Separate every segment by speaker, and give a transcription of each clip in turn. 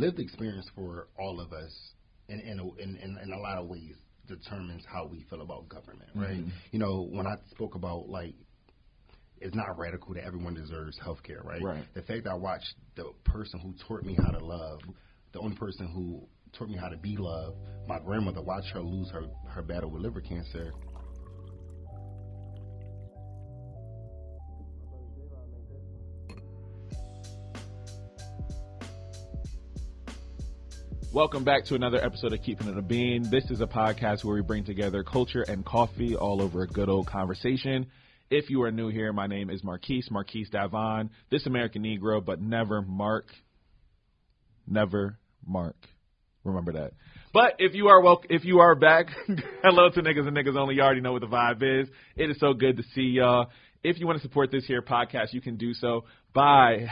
Speaker 1: lived experience for all of us in a lot of ways determines how we feel about government, right?
Speaker 2: Mm-hmm.
Speaker 1: You know, when I spoke about, like, it's not radical that everyone deserves health care, right? The fact that I watched the person who taught me how to love, the only person who taught me how to be loved, my grandmother, watch her lose her battle with liver cancer.
Speaker 2: Welcome back to another episode of Keepin It a Bean. This is a podcast where we bring together culture and coffee all over a good old conversation. If you are new here, my name is Marquise Davon, this American Negro, but never Mark. Remember that. But if you are back, hello to niggas and niggas only. You already know what the vibe is. It is so good to see y'all. If you want to support this here podcast, you can do so by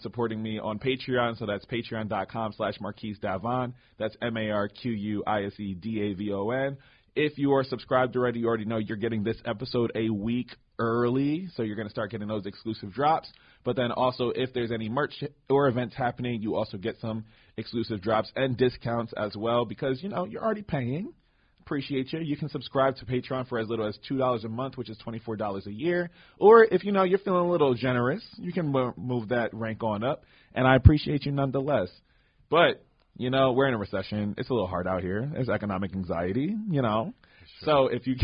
Speaker 2: supporting me on Patreon. So that's patreon.com/marquisedavon. That's MarquiseDavon. If you are subscribed already, you already know you're getting this episode a week early. So you're going to start getting those exclusive drops. But then also, if there's any merch or events happening, you also get some exclusive drops and discounts as well because, you know, you're already paying. Appreciate you. You can subscribe to Patreon for as little as $2 a month, which is $24 a year. Or if you know you're feeling a little generous, you can move that rank on up. And I appreciate you nonetheless. But, you know, we're in a recession. It's a little hard out here. There's economic anxiety, you know. So if you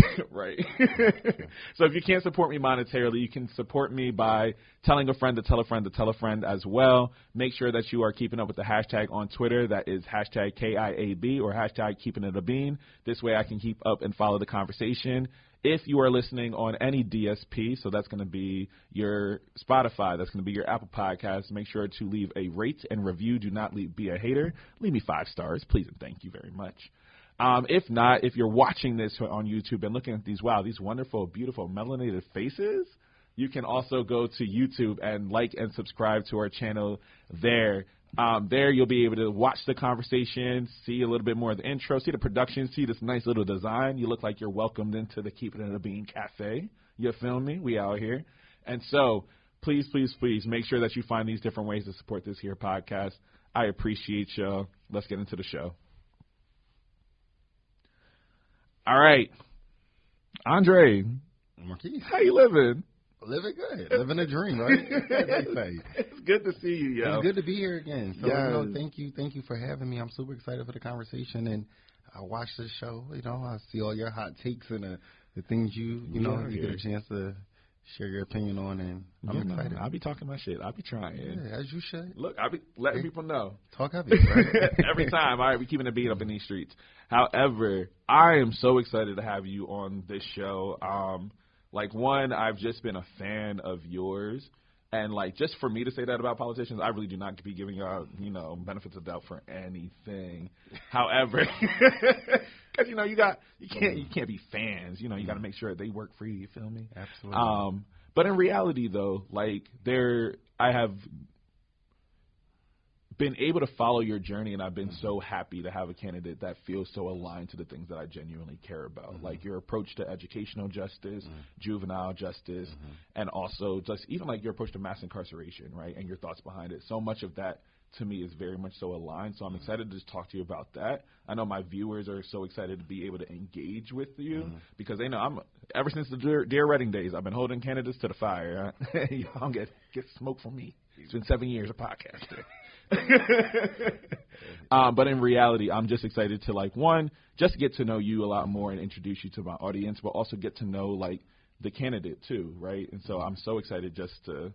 Speaker 2: So if you can't support me monetarily, you can support me by telling a friend to tell a friend to tell a friend as well. Make sure that you are keeping up with the hashtag on Twitter. That is hashtag KIAB or hashtag Keepin It a Bean. This way I can keep up and follow the conversation. If you are listening on any DSP, so that's going to be your Spotify, that's going to be your Apple Podcasts, make sure to leave a rate and review. Do not be a hater. Leave me 5 stars, please and thank you very much. If not, if you're watching this on YouTube and looking at these wonderful, beautiful, melanated faces, you can also go to YouTube and like and subscribe to our channel there. There you'll be able to watch the conversation, see a little bit more of the intro, see the production, see this nice little design. You look like you're welcomed into the Keepin It a Bean Cafe. You feel me? We out here. And so please make sure that you find these different ways to support this here podcast. I appreciate y'all. Let's get into the show. All right. Andre.
Speaker 1: Marquise.
Speaker 2: How you living?
Speaker 1: Living good. Living a dream, right?
Speaker 2: It's good to see you, yo.
Speaker 1: It's good to be here again. So, yes. You know, thank you for having me. I'm super excited for the conversation, and I watch the show. You know, I see all your hot takes and the things you get a chance to share your opinion on, and I'm excited.
Speaker 2: I'll be talking my shit. I'll be trying.
Speaker 1: Yeah, as you should.
Speaker 2: Look, I'll be letting people know.
Speaker 1: Talk heavy, right?
Speaker 2: Every time. All right, we keeping the beat up in these streets. However, I am so excited to have you on this show. I've just been a fan of yours. And, just for me to say that about politicians, I really do not be giving out, benefits of doubt for anything. However, because, you can't be fans. You got to make sure they work for you. You feel me?
Speaker 1: Absolutely.
Speaker 2: But in reality, though, I have been able to follow your journey, and I've been so happy to have a candidate that feels so aligned to the things that I genuinely care about, like your approach to educational justice, juvenile justice, and also just even your approach to mass incarceration, right, and your thoughts behind it. So much of that, to me, is very much so aligned, so I'm excited to just talk to you about that. I know my viewers are so excited to be able to engage with you because they know ever since the Dear Reading days, I've been holding candidates to the fire. You don't get smoke from me. It's been 7 years of podcasting. But in reality, I'm just excited to just get to know you a lot more and introduce you to my audience, but also get to know the candidate too, right? And so I'm so excited just to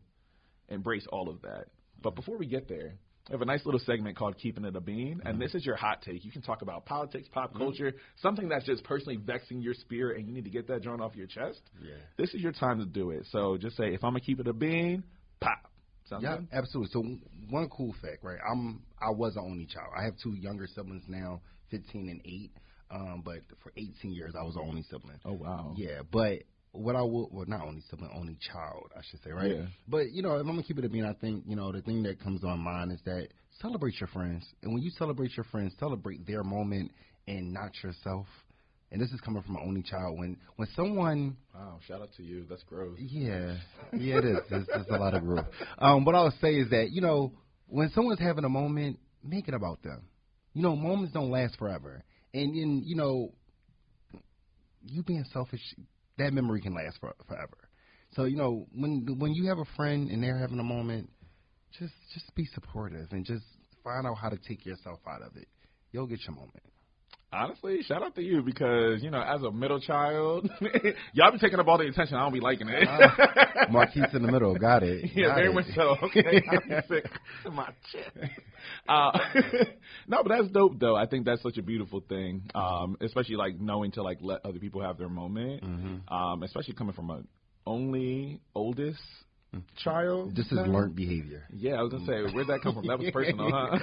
Speaker 2: embrace all of that. But before we get there, I have a nice little segment called Keepin It a Bean, and this is your hot take. You can talk about politics, pop culture, something that's just personally vexing your spirit, and you need to get that drawn off your chest.
Speaker 1: Yeah.
Speaker 2: This is your time to do it. So just say, if I'm gonna keep it a bean, pop.
Speaker 1: Yeah, absolutely. So one cool fact, right? I was an only child. I have 2 younger siblings now, 15 and 8. But for 18 years, I was the only sibling.
Speaker 2: Oh wow.
Speaker 1: Yeah, but what I would, well, not only sibling, only child, I should say, right?
Speaker 2: Yeah.
Speaker 1: But if I'm gonna keep it a bean, I think the thing that comes on mind is that celebrate your friends, and when you celebrate your friends, celebrate their moment and not yourself. And this is coming from an only child. When someone...
Speaker 2: Wow, shout out to you. That's growth.
Speaker 1: Yeah, it is. There's a lot of growth. What I would say is that, when someone's having a moment, make it about them. You know, moments don't last forever. And you know, you being selfish, that memory can last forever. So, you know, when you have a friend and they're having a moment, just be supportive and just find out how to take yourself out of it. You'll get your moment.
Speaker 2: Honestly, shout out to you because, you know, as a middle child, y'all be taking up all the attention. I don't be liking it.
Speaker 1: Marquise in the middle. Got it.
Speaker 2: Yeah, very much so. Okay. I'm sick to my chest. No, but that's dope, though. I think that's such a beautiful thing, especially, like, knowing to, like, let other people have their moment, especially coming from a oldest child.
Speaker 1: This is learned behavior.
Speaker 2: Yeah, I was going to say, where'd that come from? That was personal, huh?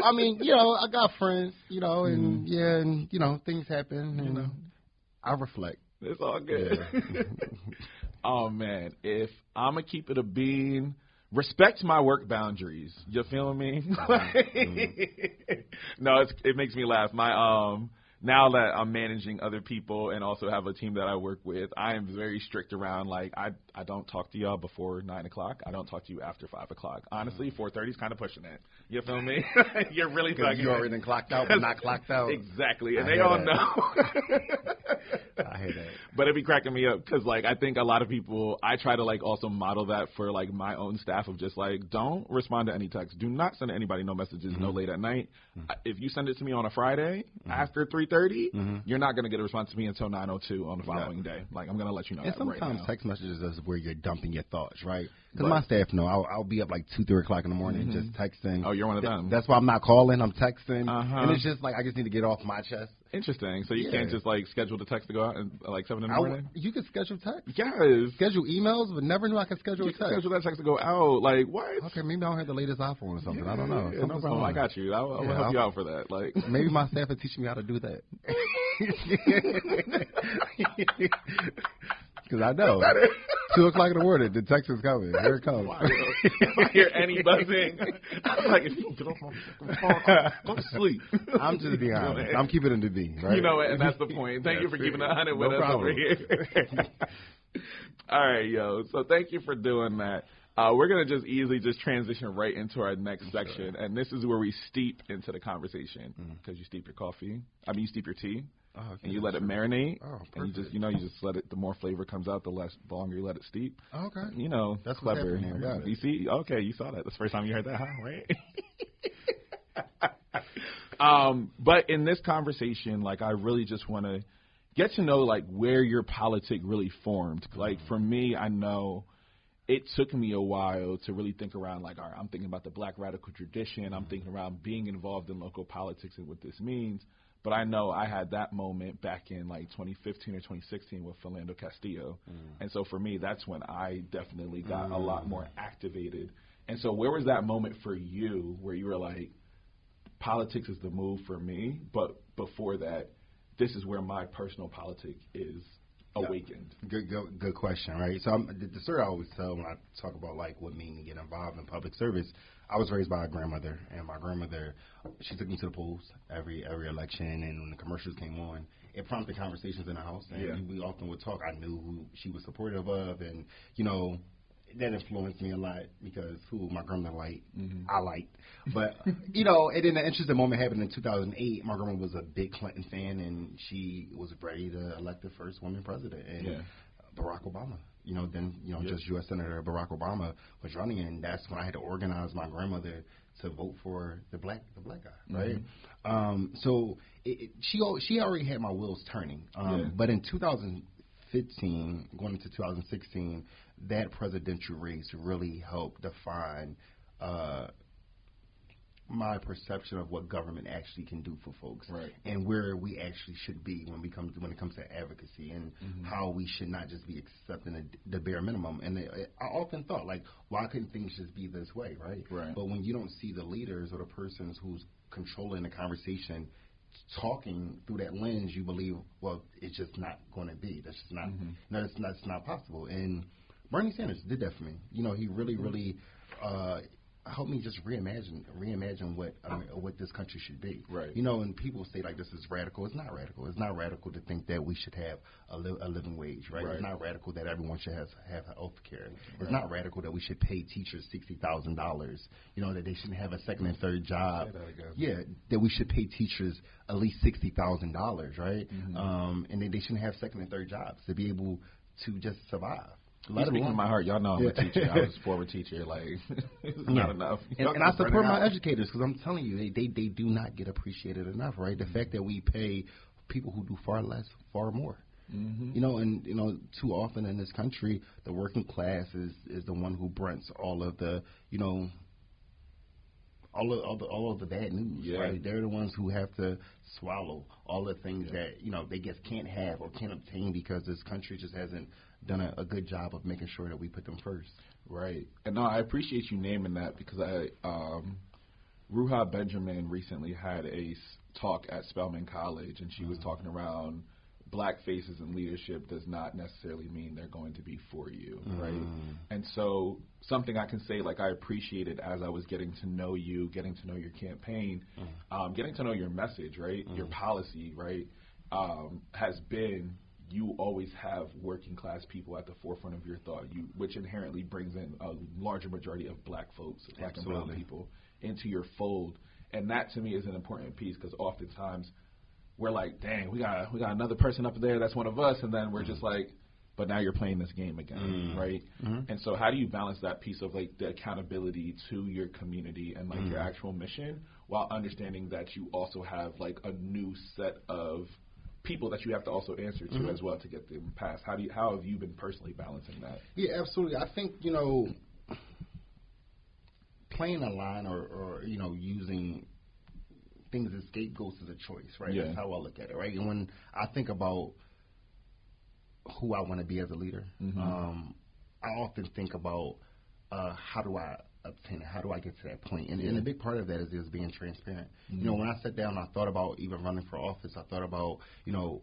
Speaker 1: I mean, you know, I got friends, you know, and and, you know, things happen, and, you know, I reflect.
Speaker 2: It's all good. Yeah. Oh, man, if I'm going to keep it a bean, respect my work boundaries. You feeling me? No, it makes me laugh. My now that I'm managing other people and also have a team that I work with, I am very strict around, like, I don't talk to y'all before 9 o'clock. I don't talk to you after 5 o'clock. Honestly, 4:30 is kind of pushing it. You feel me? You're really talking.
Speaker 1: You already clocked out, but not clocked out.
Speaker 2: Exactly, and they all know.
Speaker 1: I hear that.
Speaker 2: But it be cracking me up because, like, I think a lot of people, I try to, like, also model that for, like, my own staff of just, like, don't respond to any text. Do not send anybody no messages no late at night. If you send it to me on a Friday after 3:30, you're not going to get a response to me until 9:02 on the following day. Like, I'm going to let you know
Speaker 1: and
Speaker 2: that right now.
Speaker 1: Sometimes text messages is where you're dumping your thoughts, right? Because my staff know I'll be up like 2, 3 o'clock in the morning just texting.
Speaker 2: Oh, you're one of them.
Speaker 1: That's why I'm not calling. I'm texting. And it's just like I just need to get off my chest.
Speaker 2: Interesting. So you can't just, like, schedule the text to go out at, like, 7 in the morning?
Speaker 1: You can schedule text.
Speaker 2: Yes.
Speaker 1: Schedule emails, but never knew I could schedule
Speaker 2: you
Speaker 1: a text.
Speaker 2: Schedule that text to go out. Like, what?
Speaker 1: Okay, maybe I don't have the latest iPhone or something. I don't know.
Speaker 2: Yeah, no problem. I got you. I'll help you out for that. Like,
Speaker 1: maybe my staff is teaching me how to do that. Because I know. 2 o'clock in the morning, the text is coming. Here it comes.
Speaker 2: If I hear any buzzing, I'm like, if you don't get off my phone, go to sleep.
Speaker 1: I'm just being honest. I'm keeping it to be, right?
Speaker 2: You know what, and that's the point. Thank you for keeping 100 with us over here. All right, yo. So thank you for doing that. We're going to just easily just transition right into our next section, and this is where we steep into the conversation because you steep your coffee. I mean, you steep your tea. Oh, okay, and you let it marinate. Oh, perfect. And you just let it. The more flavor comes out, the longer you let it steep.
Speaker 1: Okay.
Speaker 2: You know,
Speaker 1: that's
Speaker 2: clever. Yeah. You see? Okay, you saw that. That's the first time you heard that, huh? Right. But in this conversation, like, I really just want to get to know, like, where your politic really formed. Like, for me, I know it took me a while to really think around, like, all right, I'm thinking about the Black radical tradition. I'm thinking around being involved in local politics and what this means. But I know I had that moment back in, like, 2015 or 2016 with Philando Castillo. And so for me, that's when I definitely got a lot more activated. And so where was that moment for you where you were like, politics is the move for me, but before that, this is where my personal politic is awakened?
Speaker 1: Good question, right? So the story I always tell when I talk about, like, what made me get involved in public service, I was raised by a grandmother, and my grandmother, she took me to the polls every election, and when the commercials came on, it prompted conversations in the house, and we often would talk. I knew who she was supportive of, and, you know, that influenced me a lot because who my grandmother liked, I liked. But, you know, and then the interesting moment happened in 2008. My grandma was a big Clinton fan, and she was ready to elect the first woman president. And Barack Obama, you know, then, you know, just U.S. Senator Barack Obama was running, and that's when I had to organize my grandmother to vote for the black guy, right? So she already had my wheels turning. But in 2015, going into 2016, that presidential race really helped define my perception of what government actually can do for folks, and where we actually should be when it comes to advocacy, and how we should not just be accepting the bare minimum. And I often thought, like, why couldn't things just be this way, right? But when you don't see the leaders or the persons who's controlling the conversation talking through that lens, you believe, well, it's just not going to be. That's just not. That's not possible. And Bernie Sanders did that for me. You know, he really help me just reimagine what this country should be.
Speaker 2: Right.
Speaker 1: You know, and people say like this is radical. It's not radical. It's not radical to think that we should have a living wage, right? It's not radical that everyone should have health care. It's not radical that we should pay teachers $60,000. You know, that they shouldn't have a second and third job. Yeah, that we should pay teachers at least $60,000, right? And that they shouldn't have second and third jobs to be able to just survive.
Speaker 2: Speaking of my heart, y'all know I'm a teacher. I was a former teacher. Like, it's not enough.
Speaker 1: And I support my educators because I'm telling you, they do not get appreciated enough, right? The fact that we pay people who do far less, far more. You know, and you know, too often in this country, the working class is the one who brings all of the, you know, all of the bad news, right? They're the ones who have to swallow all the things that, you know, they just can't have or can't obtain because this country just hasn't done a good job of making sure that we put them first.
Speaker 2: Right. And no, I appreciate you naming that because Ruha Benjamin recently had a talk at Spelman College, and she was talking around black faces in leadership does not necessarily mean they're going to be for you, right? And so something I can say, like, I appreciated as I was getting to know you, getting to know your campaign, getting to know your message, right, your policy, right, has been you always have working class people at the forefront of your thought, which inherently brings in a larger majority of black folks, black and brown people, into your fold. And that to me is an important piece because oftentimes we're like, dang, we got another person up there that's one of us, and then we're just like, but now you're playing this game again, right? And so how do you balance that piece of like the accountability to your community and like your actual mission while understanding that you also have like a new set of people that you have to also answer to as well to get them passed? How have you been personally balancing that?
Speaker 1: Yeah, absolutely. I think, you know, playing a line or you know, using things as scapegoats is a choice, right? That's how I look at it, right? And when I think about who I want to be as a leader, I often think about how do I obtain it? How do I get to that point? And a big part of that is being transparent. You know, when I sat down, I thought about even running for office. I thought about, you know,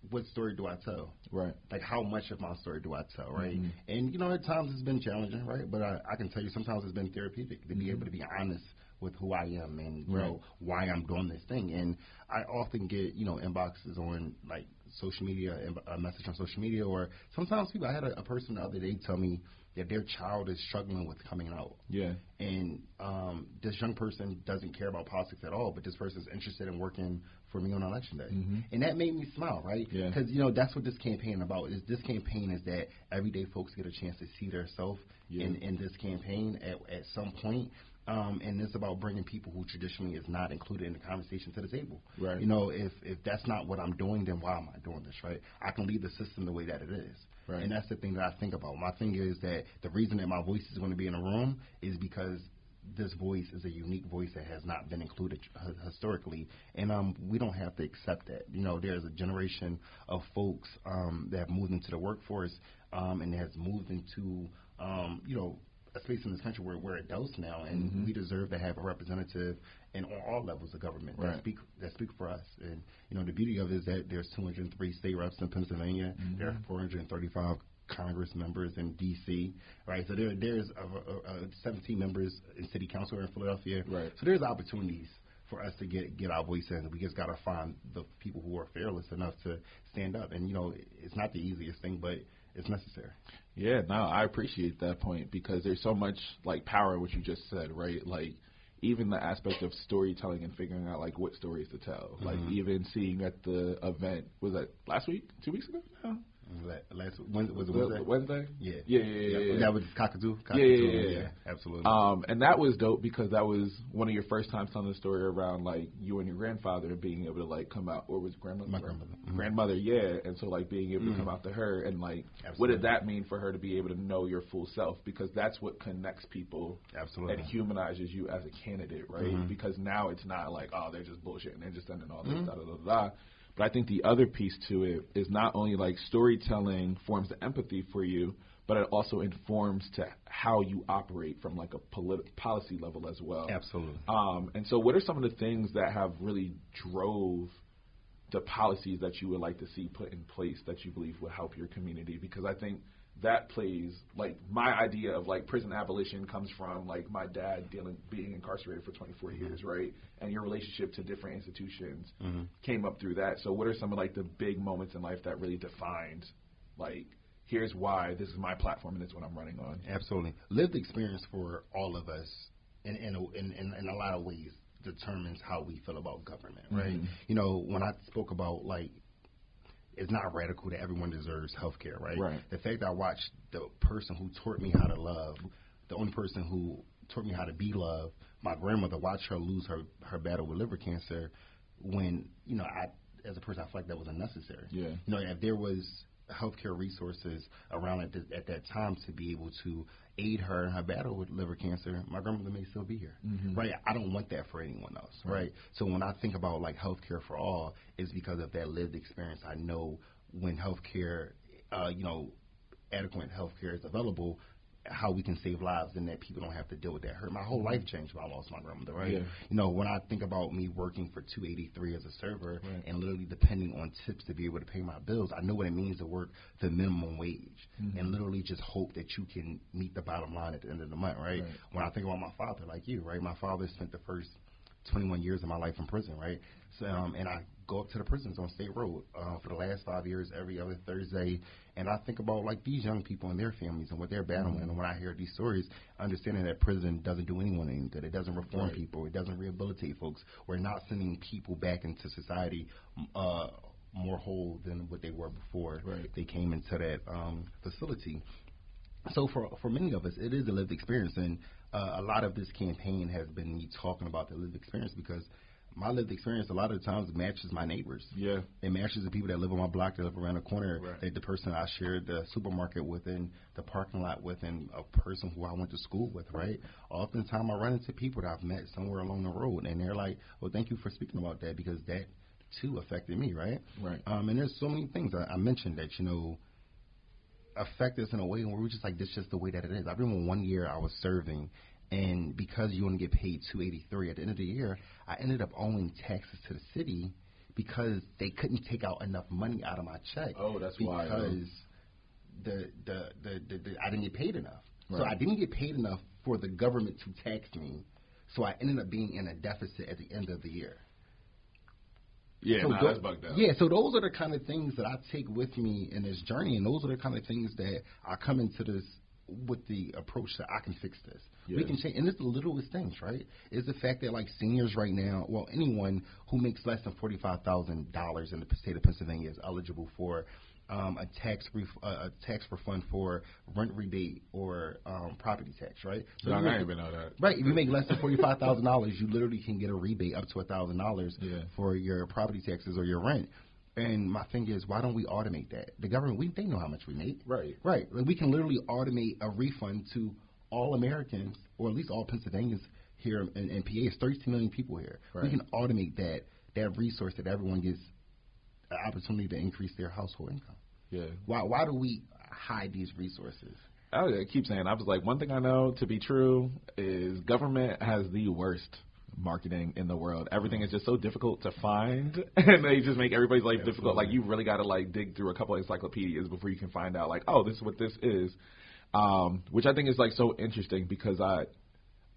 Speaker 1: what story do I tell? Right. Like, how much of my story do I tell, right? And, you know, at times it's been challenging, right? But I can tell you sometimes it's been therapeutic to be able to be honest with who I am and, you know, why I'm doing this thing. And I often get, you know, inboxes on, like, social media, a message on social media, or sometimes people, I had a person the other day tell me that their child is struggling with coming out. Yeah. And this young person doesn't care about politics at all, but this person is interested in working for me on election day. And that made me smile, right? Because, you know, that's what this campaign is about. This campaign is that everyday folks get a chance to see themselves in this campaign at some point. And it's about bringing people who traditionally is not included in the conversation to the table. Right. You know, if that's not what I'm doing, then why am I doing this, right? I can lead the system the way that it is. Right. And that's the thing that I think about. My thing is that the reason that my voice is going to be in a room is because this voice is a unique voice that has not been included historically, and we don't have to accept that. You know, there's a generation of folks that have moved into the workforce and has moved into, you know, a space in this country where we're adults now, and we deserve to have a representative and on all levels of government that speak for us. And, you know, the beauty of it is that there's 203 state reps in Pennsylvania. There are 435 Congress members in D.C., right? So there's 17 members in city council in Philadelphia. Right. So there's opportunities for us to get our voice in. We just got to find the people who are fearless enough to stand up. And, you know, it's not the easiest thing, but it's necessary.
Speaker 2: Yeah, no, I appreciate that point because there's so much, like, power in what you just said, right? Like, even the aspect of storytelling and figuring out, like, what stories to tell. Like, even seeing at the event, was that last week, 2 weeks ago? No.
Speaker 1: Was it Wednesday?
Speaker 2: Wednesday?
Speaker 1: Yeah. That was Cockatoo?
Speaker 2: Yeah.
Speaker 1: Absolutely.
Speaker 2: And that was dope because that was one of your first times telling the story around, like, you and your grandfather being able to, like, come out, or was it grandmother?
Speaker 1: My grandmother.
Speaker 2: Grandmother, yeah. And so, like, being able to come out to her and, like, what did that mean for her to be able to know your full self? Because that's what connects people and humanizes you as a candidate, right? Because now it's not like, oh, they're just bullshitting, they're just sending all this, da-da-da-da. But I think the other piece to it is not only like storytelling forms the empathy for you, but it also informs to how you operate from like a policy level as well.
Speaker 1: Absolutely.
Speaker 2: And so what are some of the things that have really drove the policies that you would like to see put in place that you believe would help your community? Because I think that plays, like, my idea of, like, prison abolition comes from, like, my dad being incarcerated for 24 years, right? And your relationship to different institutions came up through that. So what are some of, like, the big moments in life that really defined, like, here's why this is my platform and this is what I'm running on?
Speaker 1: Absolutely. Lived experience for all of us in a lot of ways determines how we feel about government, right? You know, when I spoke about, like, it's not radical that everyone deserves health care, right? The fact that I watched the person who taught me how to love, the only person who taught me how to be loved, my grandmother, watched her lose her battle with liver cancer when, you know, as a person, I felt like that was unnecessary. You know, if there was healthcare resources around at that time to be able to aid her in her battle with liver cancer, my grandmother may still be here, right? I don't want that for anyone else, right? So when I think about, like, healthcare for all, it's because of that lived experience. I know when healthcare, you know, adequate healthcare is available, how we can save lives and that people don't have to deal with that hurt. My whole life changed when I lost my grandmother, right? You know, when I think about me working for $283 as a server and literally depending on tips to be able to pay my bills, I know what it means to work the minimum wage and literally just hope that you can meet the bottom line at the end of the month, right? When I think about my father, like you, right? My father spent the first 21 years of my life in prison, right? So, and I go up to the prisons on State Road for the last 5 years, every other Thursday, and I think about, like, these young people and their families and what they're battling. And when I hear these stories, understanding that prison doesn't do anyone any good. It doesn't reform people. It doesn't rehabilitate folks. We're not sending people back into society more whole than what they were before they came into that facility. So for many of us, it is a lived experience, and a lot of this campaign has been me talking about the lived experience because my lived experience a lot of the times matches my neighbors. It matches the people that live on my block, that live around the corner, that the person I shared the supermarket with and the parking lot with and a person who I went to school with, right? Oftentimes I run into people that I've met somewhere along the road, and they're like, well, thank you for speaking about that because that, too, affected me, right? And there's so many things I mentioned that, you know, affect us in a way where we're just like, this is just the way that it is. I remember one year I was serving, and because you only get paid $283 at the end of the year, I ended up owing taxes to the city because they couldn't take out enough money out of my check.
Speaker 2: Oh, that's why.
Speaker 1: Because I didn't get paid enough. So I didn't get paid enough for the government to tax me. So I ended up being in a deficit at the end of the year.
Speaker 2: That's bugged out.
Speaker 1: So those are the kind of things that I take with me in this journey, and those are the kind of things that I come into this with the approach that I can fix this. We can change, and it's the littlest things, right? It's the fact that, like, seniors right now, well, anyone who makes less than $45,000 in the state of Pennsylvania is eligible for a tax refund for rent rebate or property tax, right?
Speaker 2: So I didn't even know that.
Speaker 1: Right, if you make less than $45,000, you literally can get a rebate up to $1,000 for your property taxes or your rent. And my thing is, why don't we automate that? The government, they know how much we make. Right. Like, we can literally automate a refund to all Americans, or at least all Pennsylvanians here in PA. It's 13 million people here. We can automate that resource that everyone gets an opportunity to increase their household income. Why do we hide these resources?
Speaker 2: I keep saying, I was like, one thing I know to be true is government has the worst marketing in the world. Everything is just so difficult to find, and they just make everybody's life difficult. Like, you really got to, like, dig through a couple of encyclopedias before you can find out, like, oh, this is what this is, which I think is, like, so interesting because I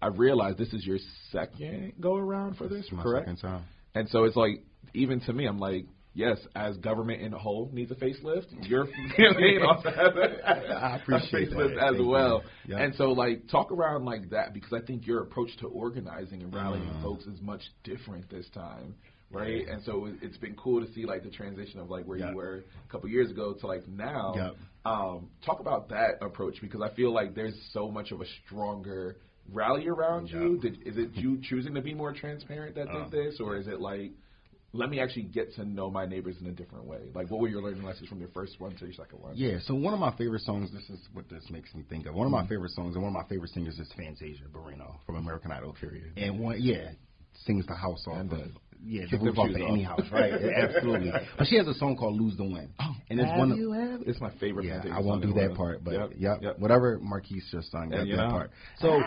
Speaker 2: realized this is your second go around for this, correct?
Speaker 1: Second time.
Speaker 2: And so it's like, even to me, I'm like, yes, as government in a whole needs a facelift, your campaign also has
Speaker 1: I appreciate
Speaker 2: a facelift as well.
Speaker 1: Yep.
Speaker 2: And so, like, talk around like that, because I think your approach to organizing and rallying folks is much different this time, right? And so it's been cool to see, like, the transition of, like, where you were a couple years ago to, like, now. Talk about that approach, because I feel like there's so much of a stronger rally around you. Is it you choosing to be more transparent that did this, or is it like, let me actually get to know my neighbors in a different way? Like, what were your learning lessons from your first one to your second one?
Speaker 1: Yeah, so one of my favorite songs, this is what this makes me think of. One of my favorite songs and one of my favorite singers is Fantasia Barrino from American Idol. Period. And sings the house off. The roof off of any house, right? Absolutely. But she has a song called "Lose the Wind," and it's
Speaker 2: it's my favorite.
Speaker 1: Yeah, I won't do that part, but whatever Marquise just sung, that's that part. So,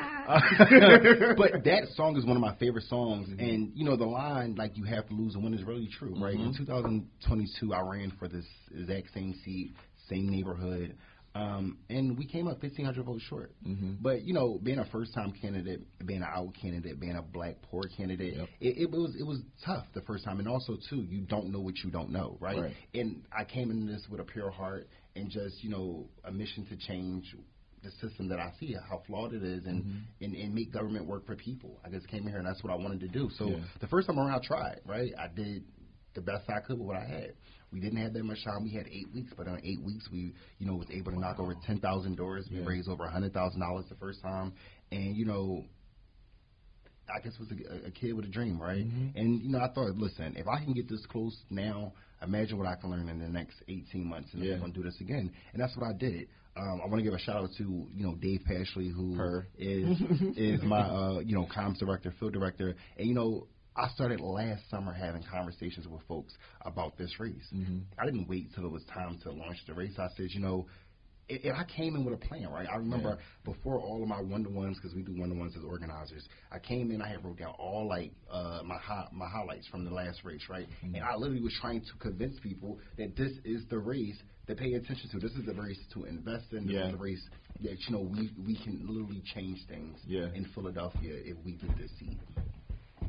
Speaker 1: but that song is one of my favorite songs, and you know the line, like, you have to lose the wind, is really true, right? In 2022, I ran for this exact same seat, same neighborhood. And we came up 1,500 votes short. But, being a first-time candidate, being an out candidate, being a black poor candidate, it was tough the first time. And also, too, you don't know what you don't know, right? And I came into this with a pure heart and just, a mission to change the system that I see, how flawed it is, and make government work for people. I just came in here, and that's what I wanted to do. So the first time around, I tried, right? I did the best I could with what I had. We didn't have that much time. We had 8 weeks, but in 8 weeks, we, was able to knock over 10,000 doors. We raised over $100,000 the first time. And, I guess was a kid with a dream, right? And, I thought, listen, if I can get this close now, imagine what I can learn in the next 18 months, and I'm going to do this again. And that's what I did. I want to give a shout-out to, Dave Pashley, who is my, comms director, field director. And, I started last summer having conversations with folks about this race. I didn't wait till it was time to launch the race. I said, and I came in with a plan, right? I remember before all of my one-to-ones, because we do one-to-ones as organizers, I came in, I had wrote down all, my highlights from the last race, right? And I literally was trying to convince people that this is the race to pay attention to. This is the race to invest in. This is the race that, we can literally change things in Philadelphia if we get this seat.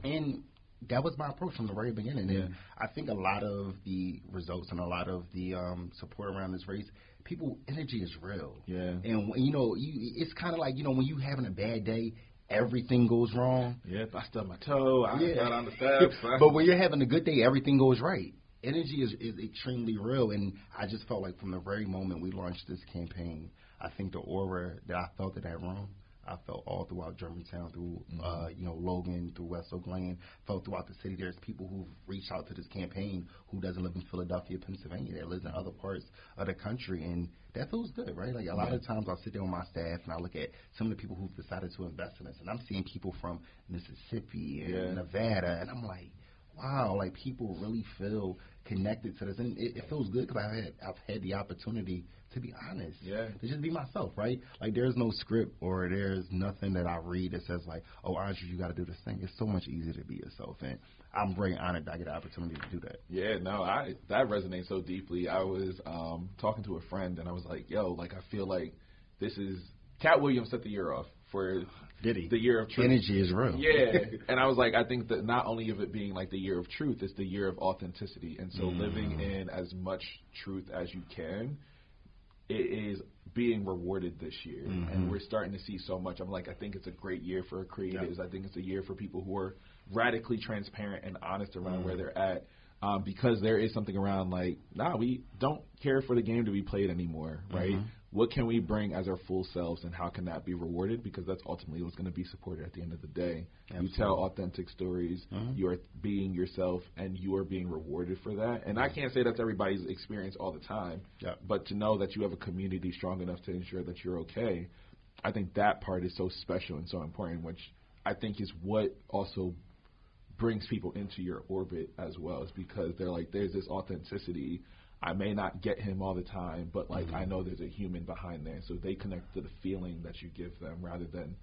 Speaker 1: And that was my approach from the very beginning. And I think a lot of the results and a lot of the support around this race, energy is real. And, it's kind of like, when you having a bad day, everything goes wrong.
Speaker 2: I stubbed my toe. I got on the steps.
Speaker 1: But when you're having a good day, everything goes right. Energy is extremely real. And I just felt like from the very moment we launched this campaign, I think the aura that I felt in that room, I felt all throughout Germantown, through Logan, through West Oak Lane, felt throughout the city. There's people who've reached out to this campaign who doesn't live in Philadelphia, Pennsylvania, that lives in other parts of the country, and that feels good, right? Like a lot of times I'll sit there with my staff and I look at some of the people who've decided to invest in us, and I'm seeing people from Mississippi and Nevada, and I'm like, wow, like people really feel connected to this, and it feels good because I've had the opportunity to be honest, to just be myself, right? Like there's no script or there's nothing that I read that says like, oh, Andre, you got to do this thing. It's so much easier to be yourself, and I'm very honored that I get the opportunity to do that.
Speaker 2: That resonates so deeply. I was talking to a friend and I was like, yo, like I feel like this is Cat Williams set the year off for the year of truth.
Speaker 1: Energy is real.
Speaker 2: And I was like, I think that not only of it being like the year of truth, it's the year of authenticity, and so living in as much truth as you can. It is being rewarded this year, and we're starting to see so much. I'm like, I think it's a great year for creatives. I think it's a year for people who are radically transparent and honest around where they're at, because there is something around like, we don't care for the game to be played anymore, right? What can we bring as our full selves, and how can that be rewarded? Because that's ultimately what's going to be supported at the end of the day. You tell authentic stories, you are being yourself, and you are being rewarded for that. And I can't say that's everybody's experience all the time, but to know that you have a community strong enough to ensure that you're okay, I think that part is so special and so important, which I think is what also brings people into your orbit as well, is because they're like, there's this authenticity. I may not get him all the time, but like I know there's a human behind there, so they connect to the feeling that you give them rather than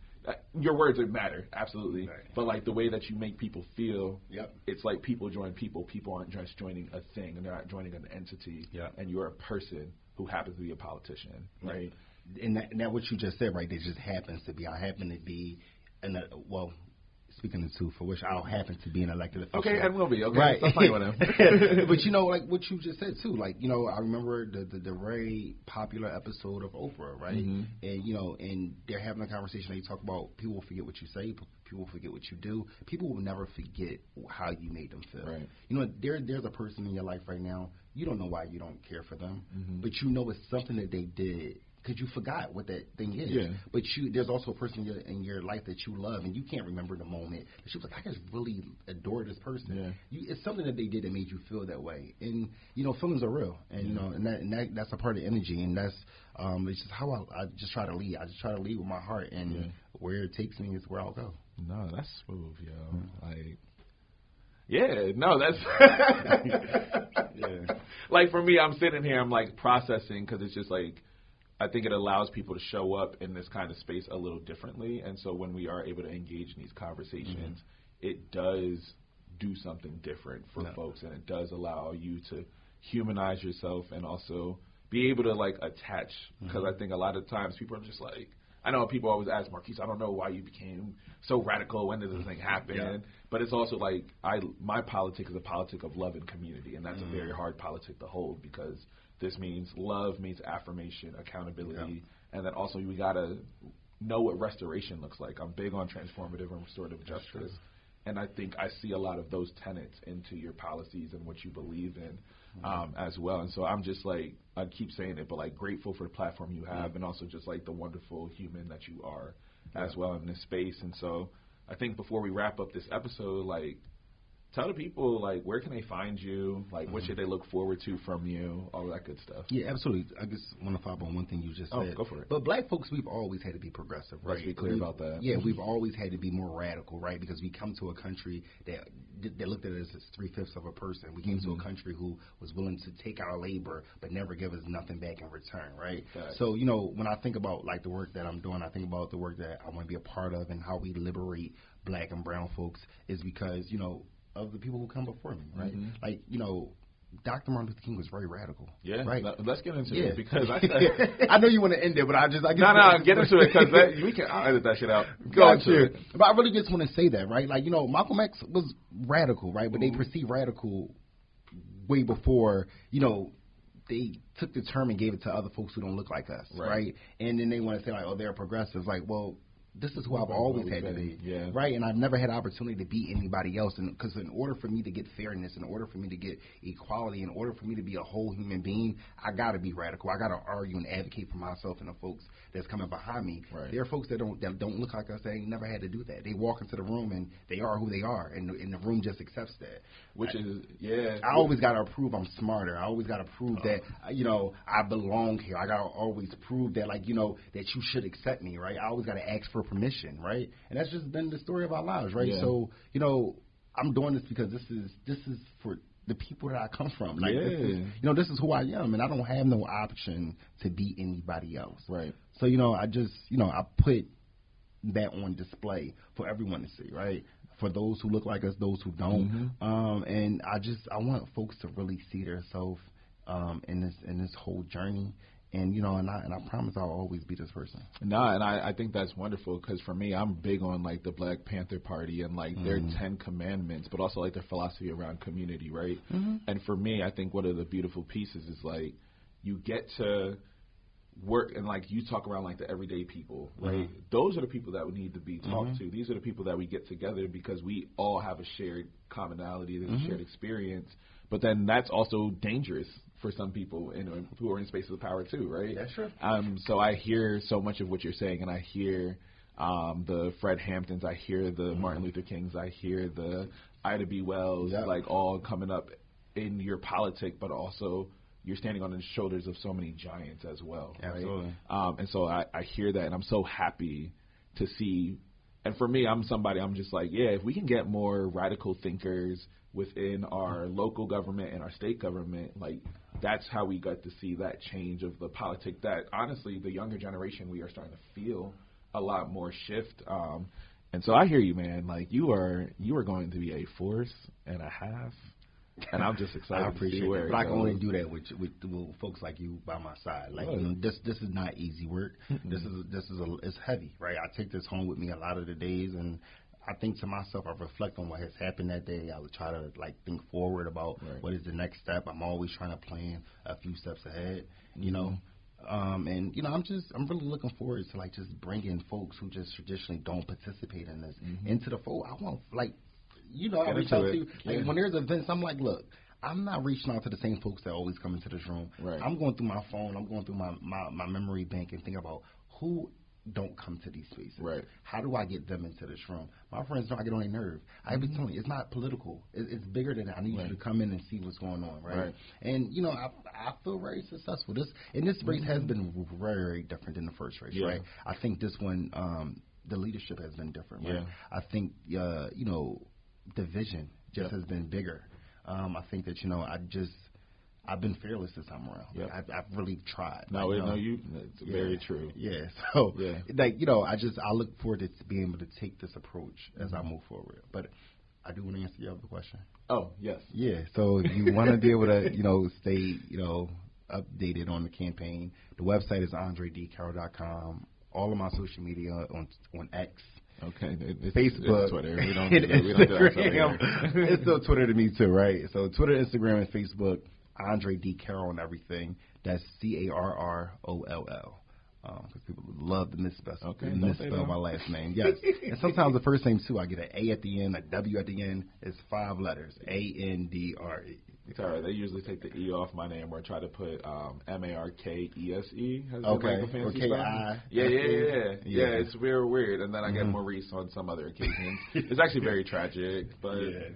Speaker 2: your words matter, absolutely. But like the way that you make people feel, it's like people join people. People aren't just joining a thing, and they're not joining an entity. And you're a person who happens to be a politician, right?
Speaker 1: And that what you just said, right? It just happens to be. I happen to be, speaking the truth, for which I don't happen to be an elected official.
Speaker 2: Okay, and will be. Okay,
Speaker 1: right.
Speaker 2: Stop playing with him.
Speaker 1: But like what you just said too, like I remember the very popular episode of Oprah, right? And and they're having a conversation. They talk about people will forget what you say, people will forget what you do. People will never forget how you made them feel. Right. There's a person in your life right now. You don't know why you don't care for them, but it's something that they did. Because you forgot what that thing is. But there's also a person in your life that you love, and you can't remember the moment. But she was like, I just really adore this person. It's something that they did that made you feel that way. And, feelings are real. And, and that's a part of energy. And that's it's just how I just try to lead. I just try to lead with my heart. And where it takes me is where I'll go.
Speaker 2: No, that's smooth, yo. That's like for me, I'm sitting here, I'm like processing, because it's just like, I think it allows people to show up in this kind of space a little differently. And so when we are able to engage in these conversations, it does do something different for folks, and it does allow you to humanize yourself and also be able to like attach, because I think a lot of times people are just like, I know people always ask Marquise, I don't know why you became so radical. When did this thing happen?
Speaker 1: Yeah.
Speaker 2: But it's also like my politic is a politic of love and community, and that's a very hard politic to hold, because this means love means affirmation, accountability, and then also we gotta know what restoration looks like. I'm big on transformative and restorative justice, and I think I see a lot of those tenets into your policies and what you believe in. As well. And so I'm just like, I keep saying it, but like grateful for the platform you have, and also just like the wonderful human that you are as well in this space. And so I think before we wrap up this episode, like, tell the people, like, where can they find you? Like, what should they look forward to from you? All that good stuff.
Speaker 1: Yeah, absolutely. I just want to follow up on one thing you just said.
Speaker 2: Go for it.
Speaker 1: But black folks, we've always had to be progressive, right?
Speaker 2: Let's be clear about that.
Speaker 1: Yeah, we've always had to be more radical, right? Because we come to a country that looked at us as 3/5 of a person. We came to a country who was willing to take our labor but never give us nothing back in return, right? So, you know, when I think about, like, the work that I'm doing, I think about the work that I want to be a part of and how we liberate black and brown folks is because, you know, of the people who come before me, right? Like, you know, Dr. Martin Luther King was very radical.
Speaker 2: Yeah,
Speaker 1: right.
Speaker 2: Let's get into it, because
Speaker 1: I know you want to end it, but I get
Speaker 2: into it, because I'll edit that shit out. Go into it.
Speaker 1: But I really just want to say that, right? Like, you know, Malcolm X was radical, right? But they perceived radical way before, you know, they took the term and gave it to other folks who don't look like us, right? And then they want to say, like, oh, they're progressives. Like, well, this is who I've always had to be, right? And I've never had the opportunity to be anybody else. And because in order for me to get fairness, in order for me to get equality, in order for me to be a whole human being, I got to be radical. I got to argue and advocate for myself and the folks that's coming behind me. There are folks that don't look like us. They ain't never had to do that. They walk into the room and they are who they are, and the room just accepts that. I always got to prove I'm smarter. I always got to prove that, you know, I belong here. I got to always prove that, like, you know, that you should accept me, right? I always got to ask for permission, right? And that's just been the story of our lives, right? So, you know, I'm doing this because this is for the people that I come from. Like, this is who I am, and I don't have no option to be anybody else. Right. So, you know, I just, you know, I put that on display for everyone to see, right? For those who look like us, those who don't. And I want folks to really see themselves in this whole journey. And, you know, and I promise I'll always be this person.
Speaker 2: No, and I think that's wonderful, because for me, I'm big on, like, the Black Panther Party and, like, their 10 commandments, but also, like, their philosophy around community, right? And for me, I think one of the beautiful pieces is, like, you get to work and, like, you talk around, like, the everyday people, right? Those are the people that we need to be talked to. These are the people that we get together because we all have a shared commonality, there's a shared experience. But then that's also dangerous for some people who are in spaces of power too, right?
Speaker 1: That's true.
Speaker 2: So I hear so much of what you're saying, and I hear the Fred Hamptons, I hear the Martin Luther Kings, I hear the Ida B. Wells, like, all coming up in your politic, but also you're standing on the shoulders of so many giants as well, right?
Speaker 1: Absolutely.
Speaker 2: And so I hear that, and I'm so happy to see. And for me, I'm just like, if we can get more radical thinkers within our local government and our state government, like, that's how we got to see that change of the politic that, honestly, the younger generation, we are starting to feel a lot more shift. And so I hear you, man. Like, you are going to be a force and a half, and I'm just excited.
Speaker 1: I appreciate
Speaker 2: to see where
Speaker 1: it. But I can only do that with folks like you by my side. Like, you know, this is not easy work. It's heavy, right? I take this home with me a lot of the days, and I think to myself, I reflect on what has happened that day. I would try to, like, think forward about what is the next step. I'm always trying to plan a few steps ahead, you know. And, you know, I'm really looking forward to, like, just bringing folks who just traditionally don't participate in this into the fold. I want, like, you know, I reach out to you. Like, when there's events, I'm like, look, I'm not reaching out to the same folks that always come into this room. I'm going through my phone. I'm going through my memory bank and think about who don't come to these spaces. How do I get them into this room? My friends don't. I get on their nerve. I be telling you, it's not political. It's bigger than that. I need you to come in and see what's going on, right? And, you know, I feel very successful. This race has been very different than the first race, right? I think this one, the leadership has been different, right? I think, you know, the vision just has been bigger. I think that, you know, I've been fearless this time around. I've really tried.
Speaker 2: No, it's very true.
Speaker 1: So, like, you know, I look forward to being able to take this approach as I move forward. But I do want to answer your other question.
Speaker 2: Oh, yes.
Speaker 1: Yeah, so if you want to be able to, you know, stay, you know, updated on the campaign. The website is andredcarroll.com. All of my social media on X.
Speaker 2: Okay,
Speaker 1: Facebook,
Speaker 2: it's Twitter. We don't do that.
Speaker 1: It's still Twitter to me too, right? So Twitter, Instagram, and Facebook. Andre D. Carroll and everything. That's Carroll. Because people love to misspell my last name. Yes, and sometimes the first name too. I get an A at the end, a W at the end. It's 5 letters. ANDRE.
Speaker 2: It's all right. They usually take the E off my name or try to put MARKESE.
Speaker 1: Okay.
Speaker 2: Like
Speaker 1: or KI.
Speaker 2: Yeah. It's weird. And then I get Maurice on some other occasions. It's actually very tragic, but. Yeah.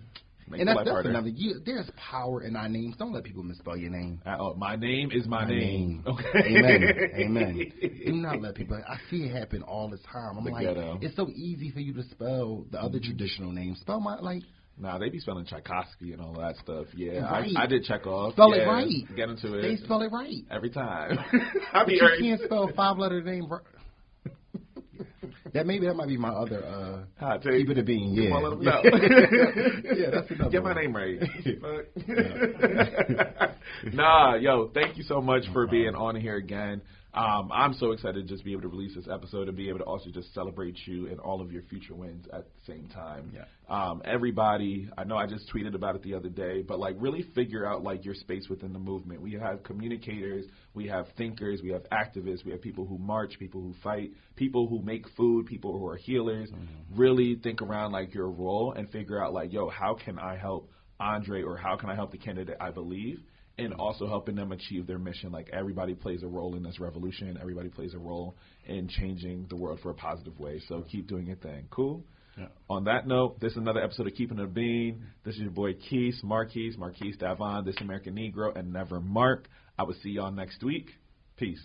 Speaker 1: And that's another. There's power in our names. Don't let people misspell your name.
Speaker 2: My name is my name.
Speaker 1: Okay. Amen. Do not let people. I see it happen all the time. I'm like, it's so easy for you to spell the other traditional names. Spell my like.
Speaker 2: Nah, they be spelling Tchaikovsky and all that stuff. Yeah,
Speaker 1: right.
Speaker 2: I did Chekhov.
Speaker 1: Spell it right.
Speaker 2: Get into it.
Speaker 1: They spell it right
Speaker 2: every time.
Speaker 1: You can't spell a 5-letter name right. That might be my other Keepin It being. Yeah. Yeah, that's another
Speaker 2: Get my name right. Nah, yo, thank you so much for being on here again. I'm so excited to just be able to release this episode and be able to also just celebrate you and all of your future wins at the same time. Yeah. Everybody, I know I just tweeted about it the other day, but like really figure out like your space within the movement. We have communicators, we have thinkers, we have activists, we have people who march, people who fight, people who make food, people who are healers. Really think around like your role and figure out like, yo, how can I help Andre or how can I help the candidate I believe? And also helping them achieve their mission. Like everybody plays a role in this revolution. Everybody plays a role in changing the world for a positive way. So keep doing your thing. Cool? Yeah. On that note, this is another episode of Keepin It Bean. This is your boy Marquise Davon, This American Negro, and Never Mark. I will see y'all next week. Peace.